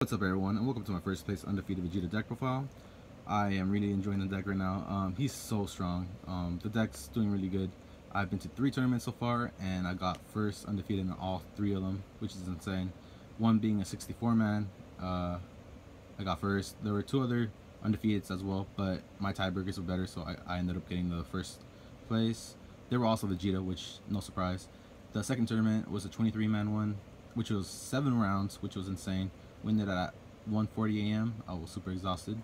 What's up everyone, and welcome to my first place Undefeated Vegeta deck profile. I am really enjoying the deck right now. He's so strong. The deck's doing really good. I've been to 3 tournaments so far, and I got first undefeated in all 3 of them, which is insane. One being a 64-man, I got first. There were 2 other undefeateds as well, but my tiebreakers were better, so I ended up getting the first place. There were also Vegeta, which, no surprise. The second tournament was a 23-man one, which was 7 rounds, which was insane. Winded at 1:40 a.m. I was super exhausted.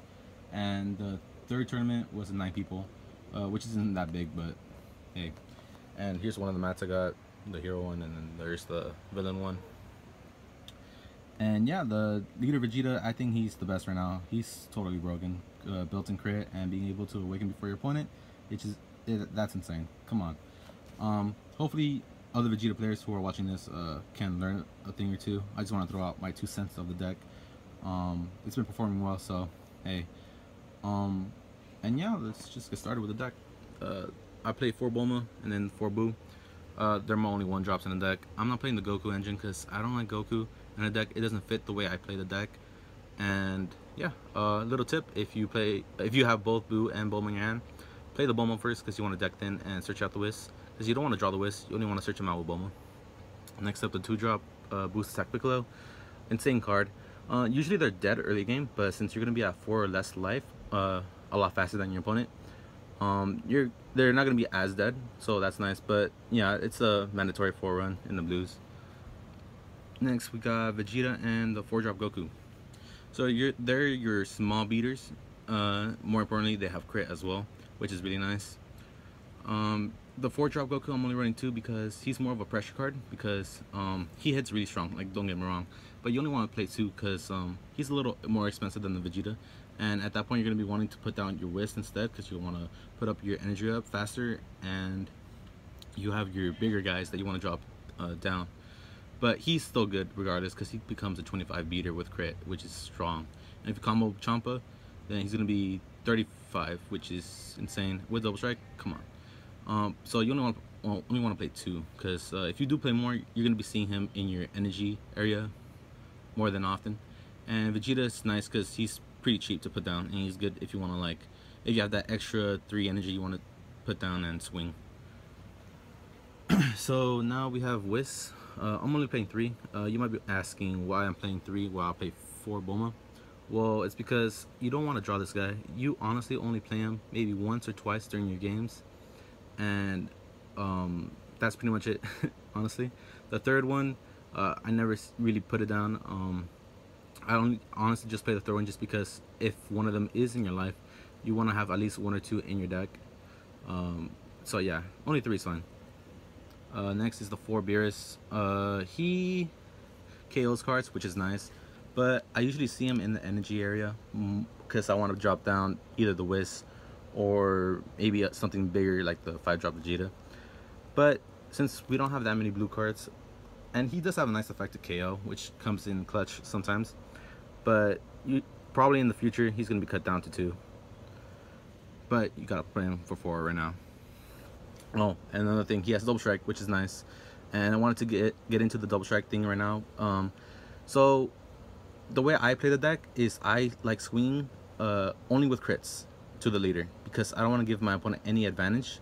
And the third tournament was 9 people, which isn't that big, but hey. And here's one of the mats I got, the hero one, and then there's the villain one. And yeah, the leader Vegeta, I think he's the best right now. He's totally broken. Built-in crit and being able to awaken before your opponent, that's insane. Come on. Hopefully other Vegeta players who are watching this can learn a thing or two. I just want to throw out my 2 cents of the deck. It's been performing well, so hey. And yeah, let's just get started with the deck. I play 4 Bulma and then 4 Buu. They're my only 1-drops in the deck. I'm not playing the Goku engine because I don't like Goku in the deck. It doesn't fit the way I play the deck. And yeah, little tip: if you have both Buu and Bulma in your hand, play the Bulma first because you want to deck thin and search out the Whis. Because you don't want to draw the Whis, you only want to search them out with Bulma. Next up, the 2-drop Boost Attack Piccolo. Insane card. Usually they're dead early game, but since you're going to be at 4 or less life, a lot faster than your opponent, they're not going to be as dead, so that's nice. But yeah, it's a mandatory 4 run in the blues. Next, we got Vegeta and the 4-drop Goku. So they're your small beaters. More importantly, they have crit as well, which is really nice. The 4-drop Goku, I'm only running 2 because he's more of a pressure card, because he hits really strong, like, don't get me wrong, but you only want to play 2 because he's a little more expensive than the Vegeta, and at that point you're going to be wanting to put down your Whis instead because you want to put up your energy up faster, and you have your bigger guys that you want to drop down. But he's still good regardless because he becomes a 25 beater with crit, which is strong. And if you combo Champa, then he's going to be 35, which is insane. With double strike, come on. So you only want to play 2 because if you do play more, you're going to be seeing him in your energy area more than often. And Vegeta is nice because he's pretty cheap to put down, and he's good if you want to, like, if you have that extra 3 energy you want to put down and swing. So now we have Whis. I'm only playing 3. You might be asking why I'm playing 3 while I play 4 Bulma. Well, it's because you don't want to draw this guy. You honestly only play him maybe once or twice during your games, and that's pretty much it. Honestly, the third one, I never really put it down. I only honestly just play the third one just because if one of them is in your life, you want to have at least 1 or 2 in your deck. So yeah, only 3 is fine. Next is the 4 Beerus. He KOs cards, which is nice, but I usually see him in the energy area because I want to drop down either the Whis or maybe something bigger like the 5-drop Vegeta. But since we don't have that many blue cards, and he does have a nice effect to KO, which comes in clutch sometimes, but probably in the future he's going to be cut down to 2. But you gotta play him for 4 right now. Oh, and another thing, he has double strike, which is nice, and I wanted to get into the double strike thing right now. So the way I play the deck is I like swinging only with crits to the leader, because I don't want to give my opponent any advantage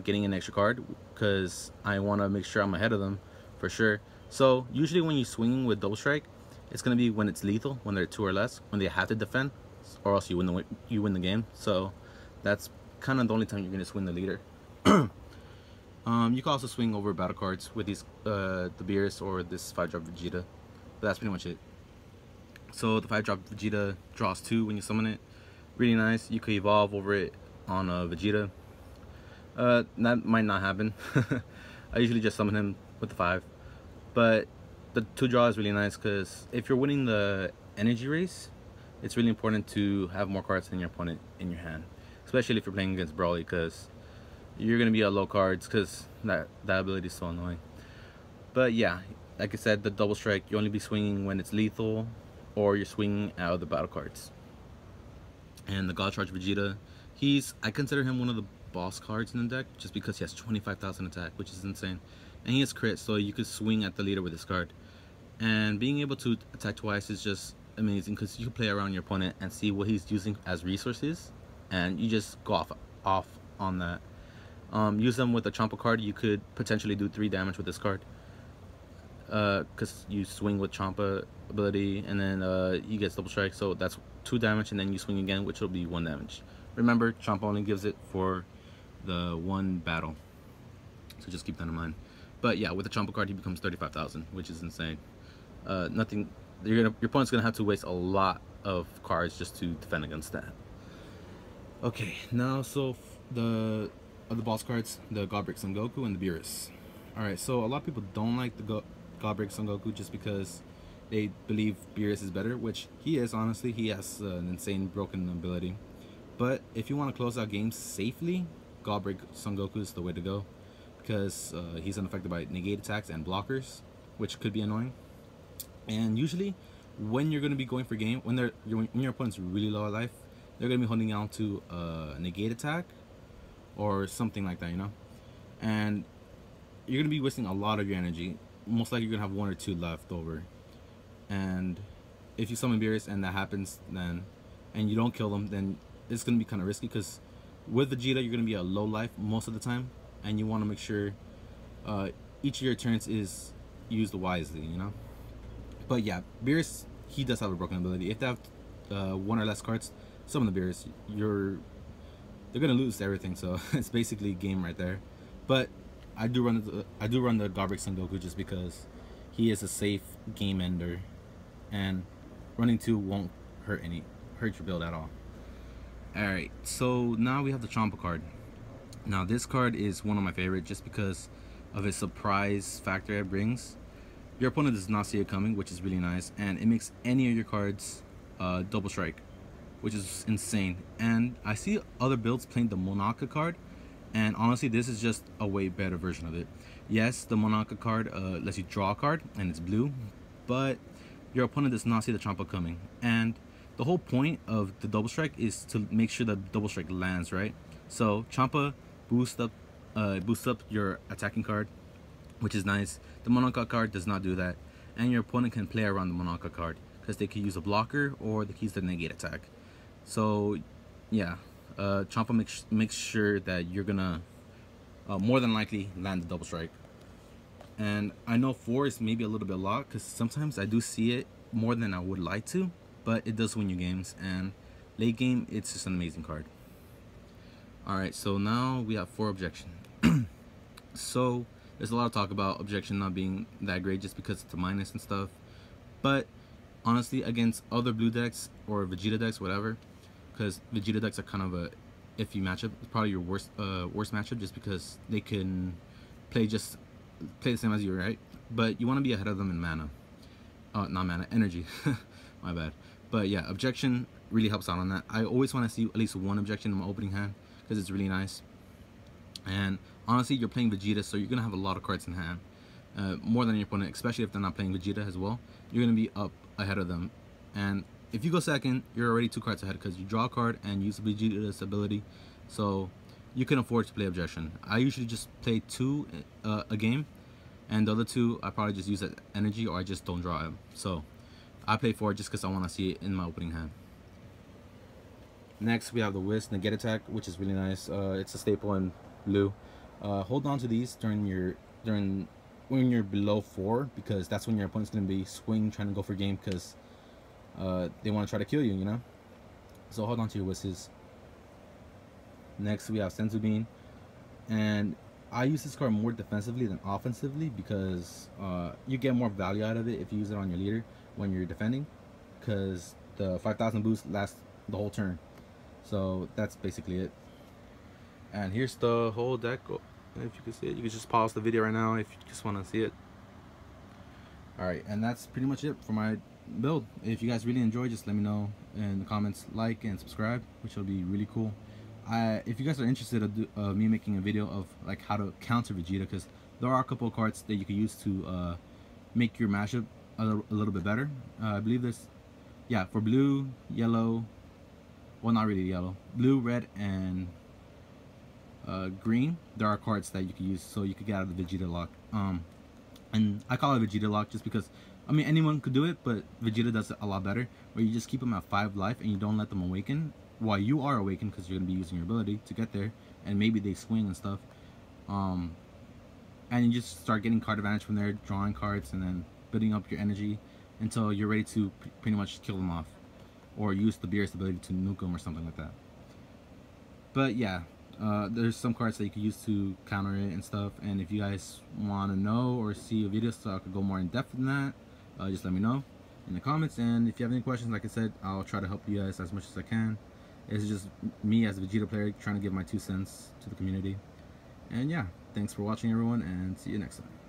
getting an extra card, because I want to make sure I'm ahead of them for sure. So usually when you're swinging with double strike, it's going to be when it's lethal, when they're 2 or less, when they have to defend, or else you win the game. So that's kind of the only time you're going to swing the leader. You can also swing over battle cards with these the Beerus or this 5-drop Vegeta, but that's pretty much it. So the 5-drop Vegeta draws 2 when you summon it. Really nice. You could evolve over it on Vegeta. That might not happen. I usually just summon him with the 5, but the 2 draw is really nice because if you're winning the energy race, it's really important to have more cards than your opponent in your hand, especially if you're playing against Broly, because you're gonna be at low cards because that ability is so annoying. But yeah, like I said, the double strike, you only be swinging when it's lethal or you're swinging out of the battle cards. And the God Charge Vegeta, I consider him one of the boss cards in the deck just because he has 25,000 attack, which is insane. And he has crit, so you could swing at the leader with this card. And being able to attack twice is just amazing because you can play around your opponent and see what he's using as resources, and you just go off on that. Use them with a Champa card. You could potentially do 3 damage with this card, because you swing with Champa ability, and then he gets double strike, so that's 2 damage, and then you swing again, which will be 1 damage. Remember, Champa only gives it for the 1 battle, so just keep that in mind. But yeah, with the Champa card, he becomes 35,000, which is insane. Nothing. Your opponent's gonna have to waste a lot of cards just to defend against that. Okay, now so the other boss cards, the Godbrick Son Goku and the Beerus. Alright, so a lot of people don't like the Godbrick Son Goku just because they believe Beerus is better, which he is. Honestly, he has an insane broken ability. But if you want to close out games safely, Godbrick Son Goku is the way to go, because he's unaffected by negate attacks and blockers, which could be annoying. And usually, when you're going to be going for game, when your opponent's really low at life, they're going to be holding on to a negate attack or something like that, you know. And you're going to be wasting a lot of your energy. Most likely, you're going to have 1 or 2 left over. And if you summon Beerus and that happens, then and you don't kill them, then it's going to be kind of risky, because with Vegeta, you're going to be at low life most of the time, and you want to make sure each of your turns is used wisely, you know. But yeah, Beerus, he does have a broken ability. If they have 1 or less cards, summon the Beerus, they're gonna lose everything. So it's basically game right there. But I do run the Godbrick Son Goku just because he is a safe game ender, and running 2 won't hurt your build at all. Alright, so now we have the Champa card. Now this card is one of my favorite just because of its surprise factor it brings. Your opponent does not see it coming, which is really nice, and it makes any of your cards double strike, which is insane. And I see other builds playing the Monaka card, and honestly this is just a way better version of it. Yes, the Monaka card lets you draw a card and it's blue, but your opponent does not see the Champa coming, and the whole point of the double strike is to make sure that double strike lands, right? So Champa boosts up your attacking card, which is nice. The Monaka card does not do that, and your opponent can play around the Monaka card because they can use a blocker or they can use the negate attack. So yeah, Champa makes sure that you're gonna more than likely land the double strike. And I know 4 is maybe a little bit a lot, because sometimes I do see it more than I would like to, but it does win you games, and late game it's just an amazing card. Alright, so now we have 4 objection. So there's a lot of talk about objection not being that great just because it's a minus and stuff, but honestly against other blue decks or Vegeta decks, whatever, because Vegeta decks are kind of a iffy matchup. It's probably your worst matchup just because they can play the same as you, right? But you want to be ahead of them in mana. Not mana, energy. My bad. But yeah, objection really helps out on that. I always want to see at least 1 objection in my opening hand because it's really nice. And honestly, you're playing Vegeta, so you're going to have a lot of cards in hand. More than your opponent, especially if they're not playing Vegeta as well. You're going to be up ahead of them. And if you go second, you're already 2 cards ahead because you draw a card and use Vegeta's ability. So you can afford to play objection. I usually just play 2 a game, and the other 2 I probably just use that energy, or I just don't draw them. So I play 4 just because I want to see it in my opening hand. Next we have the Whisk Negate Attack, which is really nice. It's a staple in blue. Hold on to these when you're below 4, because that's when your opponent's going to be swing trying to go for game, because they want to try to kill you, you know. So hold on to your Whisks. Next we have Senzu Bean, and I use this card more defensively than offensively because you get more value out of it if you use it on your leader when you're defending, because the 5,000 boost lasts the whole turn. So that's basically it. And here's the whole deck. If you can see it, you can just pause the video right now if you just want to see it. Alright, and that's pretty much it for my build. If you guys really enjoy, just let me know in the comments, like and subscribe, which will be really cool. If you guys are interested in me making a video of like how to counter Vegeta, because there are a couple of cards that you can use to make your mashup a little bit better. I believe this, yeah, for blue, yellow, well, not really yellow, blue, red, and green, there are cards that you can use so you could get out of the Vegeta lock. And I call it Vegeta lock just because I mean, anyone could do it, but Vegeta does it a lot better, where you just keep them at 5 life and you don't let them awaken while you are awakened, because you're going to be using your ability to get there, and maybe they swing and stuff. And you just start getting card advantage from there, drawing cards, and then building up your energy until you're ready to pretty much kill them off, or use the Beerus ability to nuke them or something like that. But yeah, there's some cards that you can use to counter it and stuff, and if you guys want to know or see a video so I could go more in depth than that, just let me know in the comments. And if you have any questions, like I said, I'll try to help you guys as much as I can. It's just me as a Vegeta player trying to give my 2 cents to the community. And yeah, thanks for watching everyone, and see you next time.